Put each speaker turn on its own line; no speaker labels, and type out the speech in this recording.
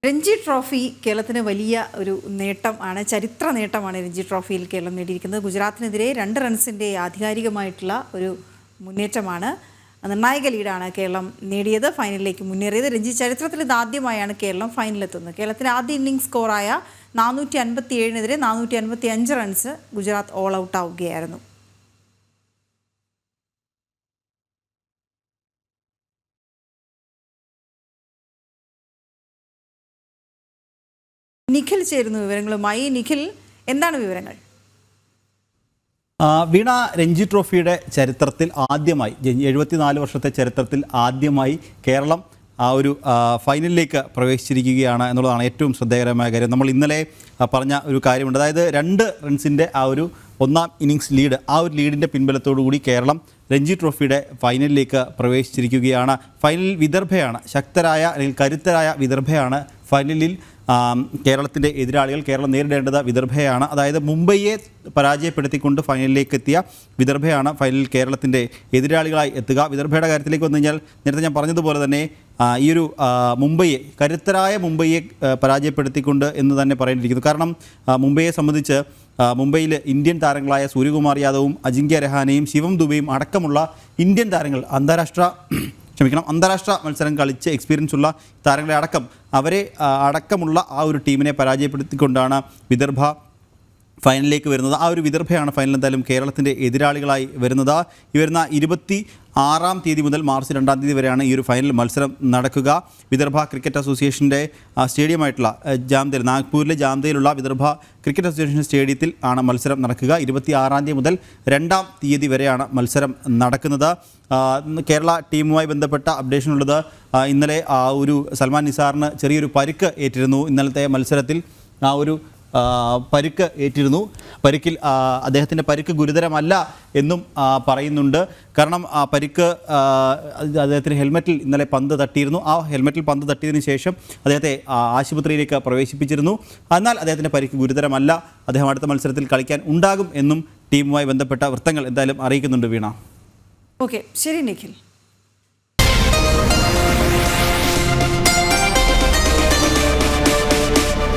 Ranji trophy കേരളത്തിന് വലിയ ഒരു നേട്ടമാണ്, ചരിത്ര നേട്ടമാണ് രഞ്ജി ട്രോഫിയിൽ കേരളം നേടിയിരിക്കുന്നത്. ഗുജറാത്തിനെതിരെ 2 റൺസിൻ്റെ ആധികാരികമായിട്ടുള്ള ഒരു മുന്നേറ്റമാണ്, നിർണായക ലീഡാണ് കേരളം നേടിയത്. ഫൈനലിലേക്ക് മുന്നേറിയത് രഞ്ജി ചരിത്രത്തിൽ ഇതാദ്യമായാണ് കേരളം ഫൈനലിലെത്തുന്നത്. കേരളത്തിൻ്റെ ആദ്യ ഇന്നിംഗ്സ് സ്കോറായ 457-നെതിരെ 455 റൺസ് ഗുജറാത്ത് ഓൾ ഔട്ട് ആവുകയായിരുന്നു. നിഖിൽ ചേരുന്നു വിവരങ്ങളുമായി. നിഖിൽ, എന്താണ് വിവരങ്ങൾ?
വീണ, രഞ്ജി ട്രോഫിയുടെ ചരിത്രത്തിൽ ആദ്യമായി 74 വർഷത്തെ ചരിത്രത്തിൽ ആദ്യമായി കേരളം ഒരു ഫൈനലിലേക്ക് പ്രവേശിച്ചിരിക്കുകയാണ് എന്നുള്ളതാണ് ഏറ്റവും ശ്രദ്ധേയകരമായ കാര്യം. നമ്മൾ ഇന്നലെ പറഞ്ഞ ഒരു കാര്യമുണ്ട്, അതായത് 2 റൺസിൻ്റെ ഒരു ഒന്നാം ഇന്നിങ്സ് ലീഡ്, ഒരു ലീഡിൻ്റെ പിൻബലത്തോടുകൂടി കേരളം രഞ്ജി ട്രോഫിയുടെ ഫൈനലിലേക്ക് പ്രവേശിച്ചിരിക്കുകയാണ്. ഫൈനലിൽ വിദർഭയാണ്, ശക്തരായ അല്ലെങ്കിൽ കരുത്തരായ വിദർഭയാണ് ഫൈനലിൽ കേരളത്തിൻ്റെ എതിരാളികൾ. കേരളം നേരിടേണ്ടത് വിദർഭയാണ്, അതായത് മുംബൈയെ പരാജയപ്പെടുത്തിക്കൊണ്ട് ഫൈനലിലേക്ക് എത്തിയ വിദർഭയാണ് ഫൈനലിൽ കേരളത്തിൻ്റെ എതിരാളികളായി എത്തുക. വിദർഭയുടെ കാര്യത്തിലേക്ക് വന്നു കഴിഞ്ഞാൽ നേരത്തെ ഞാൻ പറഞ്ഞതുപോലെ തന്നെ ഈ ഒരു മുംബൈയെ, കരുത്തരായ മുംബൈയെ പരാജയപ്പെടുത്തിക്കൊണ്ട് എന്ന് തന്നെ പറയേണ്ടിയിരിക്കുന്നു. കാരണം മുംബൈയെ സംബന്ധിച്ച് മുംബൈയിൽ ഇന്ത്യൻ താരങ്ങളായ സൂര്യകുമാർ യാദവും അജിങ്ക്യ രഹാനെയും ശിവം ദുബെയും അടക്കമുള്ള ഇന്ത്യൻ താരങ്ങൾ അന്താരാഷ്ട്ര മത്സരം കളിച്ച് എക്സ്പീരിയൻസ് ഉള്ള താരങ്ങളെ അവരെ അടക്കമുള്ള ഒരു ടീമിനെ പരാജയപ്പെടുത്തിക്കൊണ്ടാണ് വിദർഭ ഫൈനലിലേക്ക് വരുന്നത്. ഒരു വിദർഭയാണ് ഫൈനൽ എന്തായാലും കേരളത്തിൻ്റെ എതിരാളികളായി വരുന്നത്. ഈ വരുന്ന 26-ാം തീയതി മുതൽ മാർച്ച് 2-ാം തീയതി വരെയാണ് ഈ ഒരു ഫൈനൽ മത്സരം നടക്കുക. വിദർഭ ക്രിക്കറ്റ് അസോസിയേഷൻ്റെ സ്റ്റേഡിയമായിട്ടുള്ള ജാംതയിൽ, നാഗ്പൂരിലെ ജാംതയിലുള്ള വിദർഭ ക്രിക്കറ്റ് അസോസിയേഷൻ സ്റ്റേഡിയത്തിൽ ആണ് മത്സരം നടക്കുക. 26-ാം തീയതി മുതൽ 2-ാം തീയതി വരെയാണ് മത്സരം നടക്കുന്നത്. കേരള ടീമുമായി ബന്ധപ്പെട്ട അപ്ഡേഷനുള്ളത്, ഇന്നലെ ഒരു സൽമാൻ നിസാറിന് ചെറിയൊരു പരിക്ക് ഏറ്റിരുന്നു. ഇന്നലത്തെ മത്സരത്തിൽ ഒരു പരിക്ക് ഏറ്റിരുന്നു. പരിക്കിൽ അദ്ദേഹത്തിൻ്റെ പരിക്ക് ഗുരുതരമല്ല എന്നും പറയുന്നുണ്ട്. കാരണം പരിക്ക് അദ്ദേഹത്തിന് ഹെൽമെറ്റിൽ ഇന്നലെ പന്ത് തട്ടിയിരുന്നു. ഹെൽമെറ്റിൽ പന്ത് തട്ടിയതിന് ശേഷം അദ്ദേഹത്തെ ആശുപത്രിയിലേക്ക് പ്രവേശിപ്പിച്ചിരുന്നു. എന്നാൽ അദ്ദേഹത്തിൻ്റെ പരിക്ക് ഗുരുതരമല്ല. അദ്ദേഹം അടുത്ത മത്സരത്തിൽ കളിക്കാൻ ഉണ്ടാകും എന്നും ടീമുമായി ബന്ധപ്പെട്ട വൃത്തങ്ങൾ എന്തായാലും അറിയിക്കുന്നുണ്ട്. വീണ,
ഓക്കെ, ശരി നിഖിൽ.